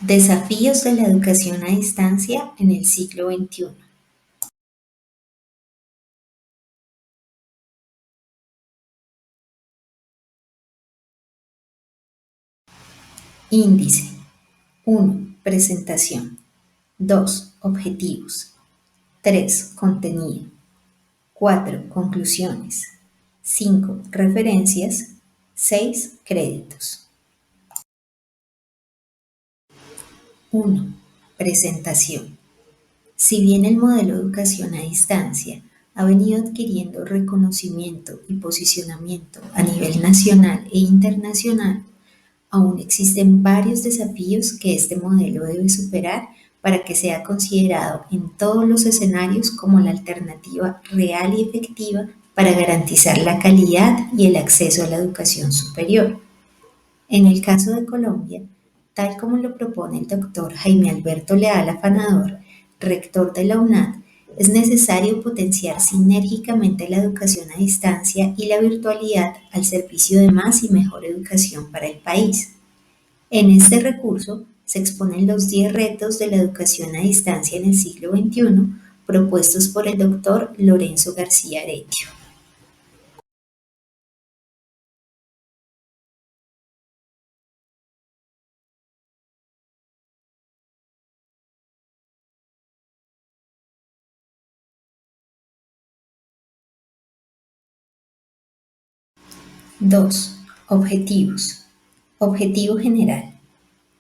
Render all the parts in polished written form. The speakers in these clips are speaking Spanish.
Desafíos de la educación a distancia en el siglo XXI. Índice. 1. Presentación. 2. Objetivos. 3. Contenido. 4. Conclusiones. 5. Referencias. 6. Créditos. 1. Presentación. Si bien el modelo de educación a distancia ha venido adquiriendo reconocimiento y posicionamiento a nivel nacional e internacional, aún existen varios desafíos que este modelo debe superar para que sea considerado en todos los escenarios como la alternativa real y efectiva para garantizar la calidad y el acceso a la educación superior. En el caso de Colombia, tal como lo propone el doctor Jaime Alberto Leal Afanador, rector de la UNAD, es necesario potenciar sinérgicamente la educación a distancia y la virtualidad al servicio de más y mejor educación para el país. En este recurso se exponen los 10 retos de la educación a distancia en el siglo XXI propuestos por el doctor Lorenzo García Aretio. 2. Objetivos. Objetivo general.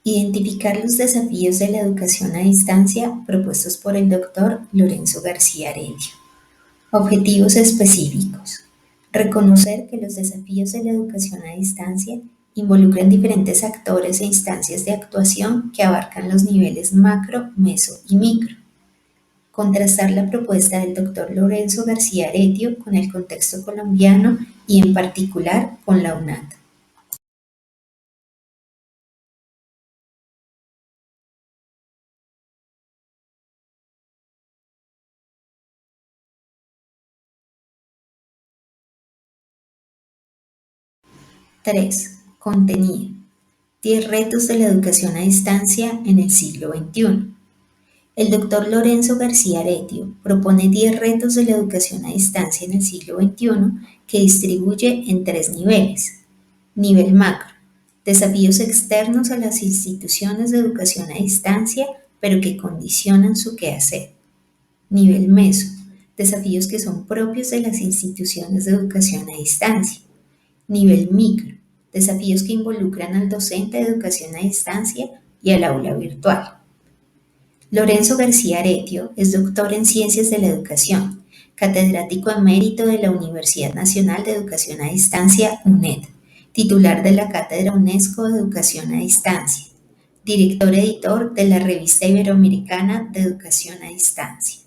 Identificar los desafíos de la educación a distancia propuestos por el doctor Lorenzo García Aretio. Objetivos específicos. Reconocer que los desafíos de la educación a distancia involucran diferentes actores e instancias de actuación que abarcan los niveles macro, meso y micro. Contrastar la propuesta del doctor Lorenzo García Aretio con el contexto colombiano y en particular con la UNAD. 3. Contenido. 10 retos de la educación a distancia en el siglo XXI. El doctor Lorenzo García Aretio propone 10 retos de la educación a distancia en el siglo XXI que distribuye en 3 niveles. Nivel macro. Desafíos externos a las instituciones de educación a distancia, pero que condicionan su quehacer. Nivel meso. Desafíos que son propios de las instituciones de educación a distancia. Nivel micro. Desafíos que involucran al docente de educación a distancia y al aula virtual. Lorenzo García Aretio es doctor en Ciencias de la Educación, catedrático emérito de la Universidad Nacional de Educación a Distancia, UNED, titular de la Cátedra UNESCO de Educación a Distancia, director editor de la Revista Iberoamericana de Educación a Distancia.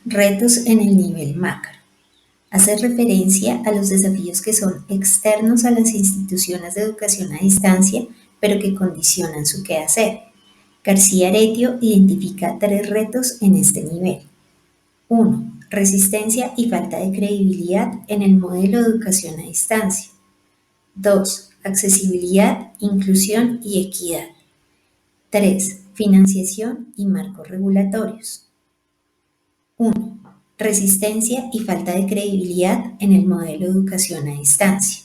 Retos en el nivel macro. Hace referencia a los desafíos que son externos a las instituciones de educación a distancia, pero que condicionan su quehacer. García Aretio identifica 3 retos en este nivel. 1. Resistencia y falta de credibilidad en el modelo de educación a distancia. 2. Accesibilidad, inclusión y equidad. 3. Financiación y marcos regulatorios. 1. Resistencia y falta de credibilidad en el modelo de educación a distancia.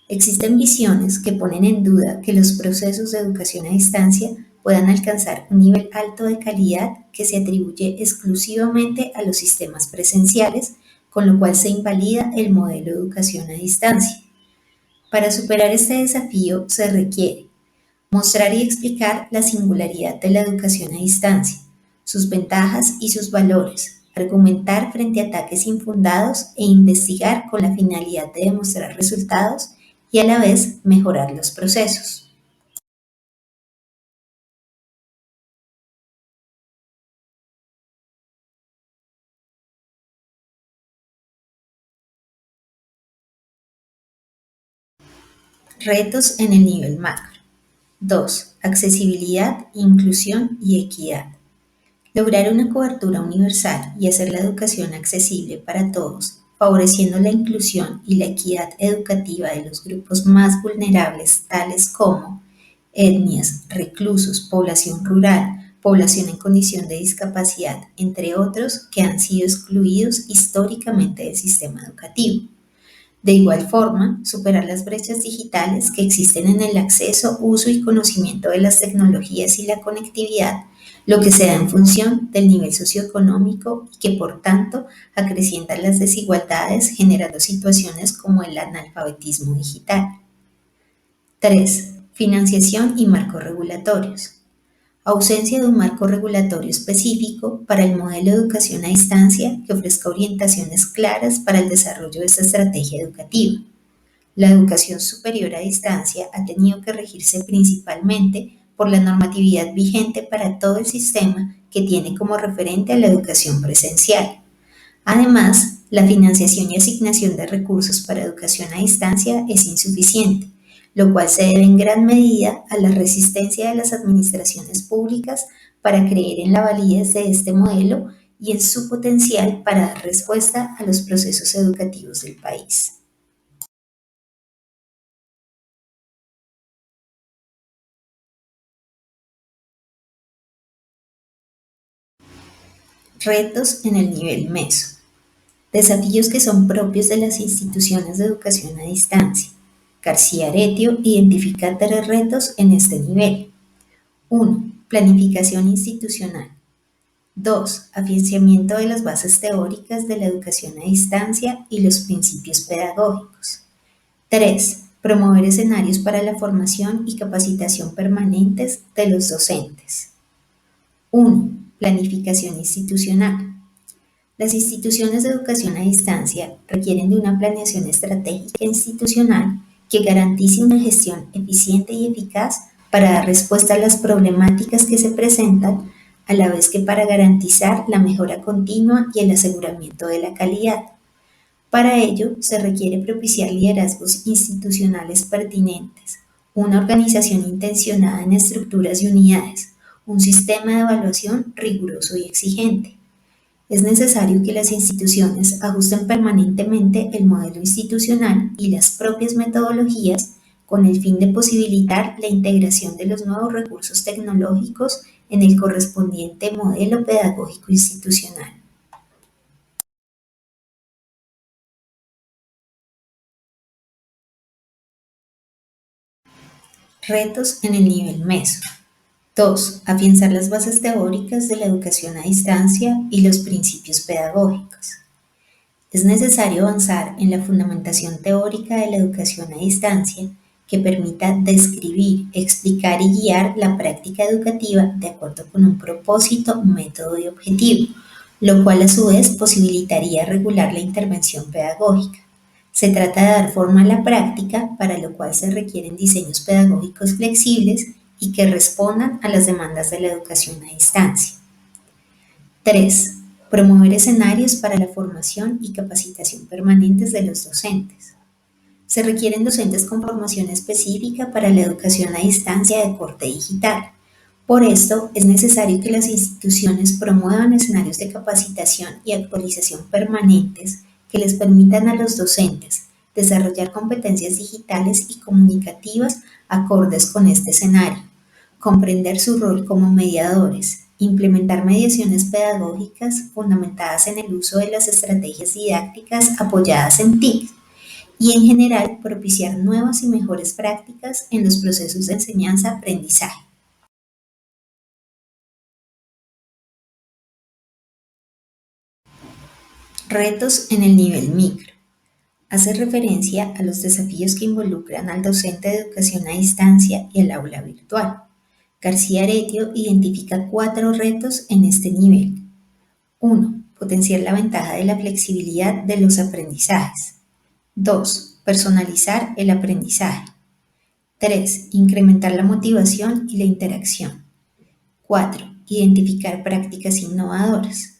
Existen visiones que ponen en duda que los procesos de educación a distancia puedan alcanzar un nivel alto de calidad que se atribuye exclusivamente a los sistemas presenciales, con lo cual se invalida el modelo de educación a distancia. Para superar este desafío se requiere mostrar y explicar la singularidad de la educación a distancia, sus ventajas y sus valores, argumentar frente a ataques infundados e investigar con la finalidad de demostrar resultados y a la vez mejorar los procesos. Retos en el nivel macro. 2. Accesibilidad, inclusión y equidad. Lograr una cobertura universal y hacer la educación accesible para todos, favoreciendo la inclusión y la equidad educativa de los grupos más vulnerables, tales como etnias, reclusos, población rural, población en condición de discapacidad, entre otros, que han sido excluidos históricamente del sistema educativo. De igual forma, superar las brechas digitales que existen en el acceso, uso y conocimiento de las tecnologías y la conectividad, lo que se da en función del nivel socioeconómico y que por tanto acrecienta las desigualdades generando situaciones como el analfabetismo digital. 3. Financiación y marcos regulatorios. Ausencia de un marco regulatorio específico para el modelo de educación a distancia que ofrezca orientaciones claras para el desarrollo de esta estrategia educativa. La educación superior a distancia ha tenido que regirse principalmente por la normatividad vigente para todo el sistema que tiene como referente a la educación presencial. Además, la financiación y asignación de recursos para educación a distancia es insuficiente, lo cual se debe en gran medida a la resistencia de las administraciones públicas para creer en la validez de este modelo y en su potencial para dar respuesta a los procesos educativos del país. Retos en el nivel meso. Desafíos que son propios de las instituciones de educación a distancia. García Aretio identifica 3 retos en este nivel. 1. Planificación institucional. 2. Afianzamiento de las bases teóricas de la educación a distancia y los principios pedagógicos. 3. Promover escenarios para la formación y capacitación permanentes de los docentes. 1. Planificación institucional. Las instituciones de educación a distancia requieren de una planeación estratégica institucional que garantice una gestión eficiente y eficaz para dar respuesta a las problemáticas que se presentan, a la vez que para garantizar la mejora continua y el aseguramiento de la calidad. Para ello, se requiere propiciar liderazgos institucionales pertinentes, una organización intencionada en estructuras y unidades, un sistema de evaluación riguroso y exigente. Es necesario que las instituciones ajusten permanentemente el modelo institucional y las propias metodologías con el fin de posibilitar la integración de los nuevos recursos tecnológicos en el correspondiente modelo pedagógico institucional. Retos en el nivel meso. 2. Afianzar las bases teóricas de la educación a distancia y los principios pedagógicos. Es necesario avanzar en la fundamentación teórica de la educación a distancia que permita describir, explicar y guiar la práctica educativa de acuerdo con un propósito, método y objetivo, lo cual a su vez posibilitaría regular la intervención pedagógica. Se trata de dar forma a la práctica, para lo cual se requieren diseños pedagógicos flexibles y que respondan a las demandas de la educación a distancia. 3. Promover escenarios para la formación y capacitación permanentes de los docentes. Se requieren docentes con formación específica para la educación a distancia de corte digital. Por esto, es necesario que las instituciones promuevan escenarios de capacitación y actualización permanentes que les permitan a los docentes desarrollar competencias digitales y comunicativas acordes con este escenario, comprender su rol como mediadores, implementar mediaciones pedagógicas fundamentadas en el uso de las estrategias didácticas apoyadas en TIC y en general propiciar nuevas y mejores prácticas en los procesos de enseñanza-aprendizaje. Retos en el nivel micro. Hace referencia a los desafíos que involucran al docente de educación a distancia y el aula virtual. García Aretio identifica 4 retos en este nivel. 1. Potenciar la ventaja de la flexibilidad de los aprendizajes. 2. Personalizar el aprendizaje. 3. Incrementar la motivación y la interacción. 4. Identificar prácticas innovadoras.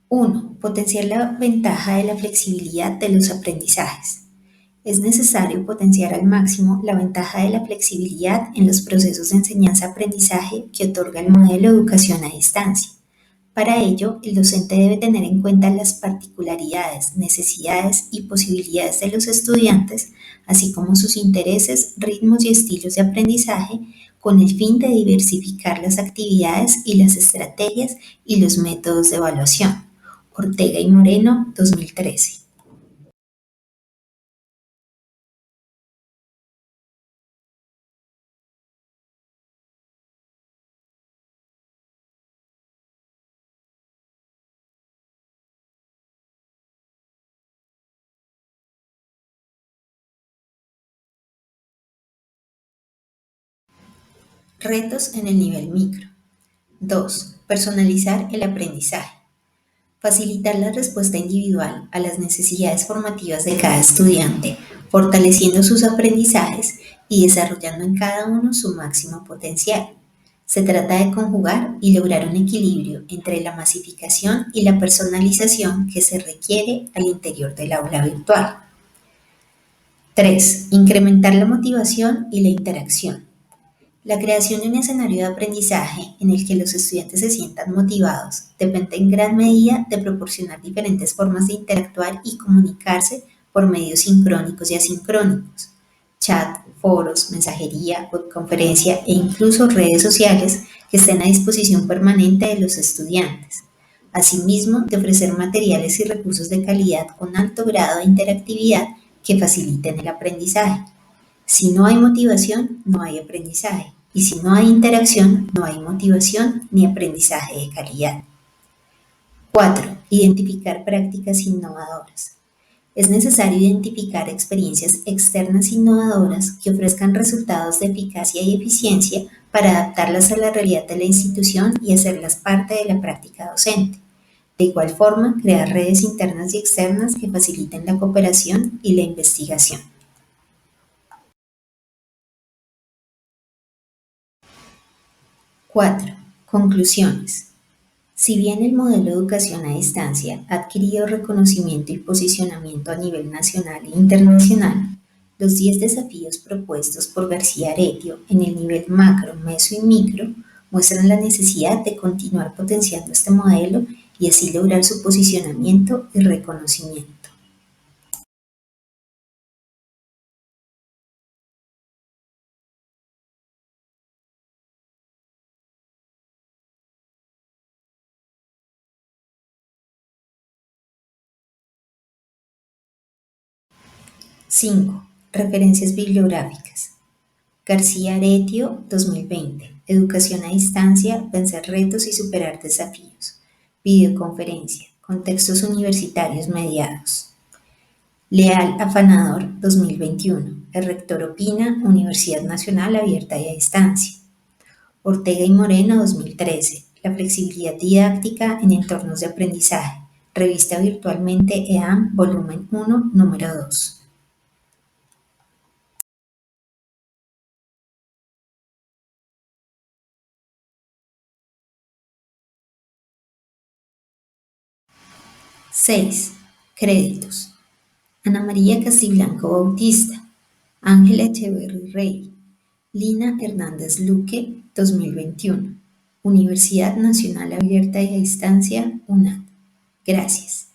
1. Potenciar la ventaja de la flexibilidad de los aprendizajes. Es necesario potenciar al máximo la ventaja de la flexibilidad en los procesos de enseñanza-aprendizaje que otorga el modelo de educación a distancia. Para ello, el docente debe tener en cuenta las particularidades, necesidades y posibilidades de los estudiantes, así como sus intereses, ritmos y estilos de aprendizaje, con el fin de diversificar las actividades y las estrategias y los métodos de evaluación. Ortega y Moreno, 2013. Retos en el nivel micro. 2. Personalizar el aprendizaje. Facilitar la respuesta individual a las necesidades formativas de cada estudiante, fortaleciendo sus aprendizajes y desarrollando en cada uno su máximo potencial. Se trata de conjugar y lograr un equilibrio entre la masificación y la personalización que se requiere al interior del aula virtual. 3. Incrementar la motivación y la interacción. La creación de un escenario de aprendizaje en el que los estudiantes se sientan motivados depende en gran medida de proporcionar diferentes formas de interactuar y comunicarse por medios sincrónicos y asincrónicos. Chat, foros, mensajería, webconferencia e incluso redes sociales que estén a disposición permanente de los estudiantes. Asimismo, de ofrecer materiales y recursos de calidad con alto grado de interactividad que faciliten el aprendizaje. Si no hay motivación, no hay aprendizaje. Y si no hay interacción, no hay motivación ni aprendizaje de calidad. 4. Identificar prácticas innovadoras. Es necesario identificar experiencias externas innovadoras que ofrezcan resultados de eficacia y eficiencia para adaptarlas a la realidad de la institución y hacerlas parte de la práctica docente. De igual forma, crear redes internas y externas que faciliten la cooperación y la investigación. 4. Conclusiones. Si bien el modelo de educación a distancia ha adquirido reconocimiento y posicionamiento a nivel nacional e internacional, los 10 desafíos propuestos por García Aretio en el nivel macro, meso y micro muestran la necesidad de continuar potenciando este modelo y así lograr su posicionamiento y reconocimiento. Cinco. Referencias bibliográficas. García Aretio, 2020. Educación a distancia, vencer retos y superar desafíos. Videoconferencia. Contextos universitarios mediados. Leal Afanador, 2021. El rector opina, Universidad Nacional abierta y a distancia. Ortega y Moreno, 2013. La flexibilidad didáctica en entornos de aprendizaje. Revista virtualmente EAM, volumen 1, número 2. 6. Créditos. Ana María Castiblanco Bautista, Ángela Echeverry Rey, Lina Hernández Luque, 2021. Universidad Nacional Abierta y a Distancia, UNAD. Gracias.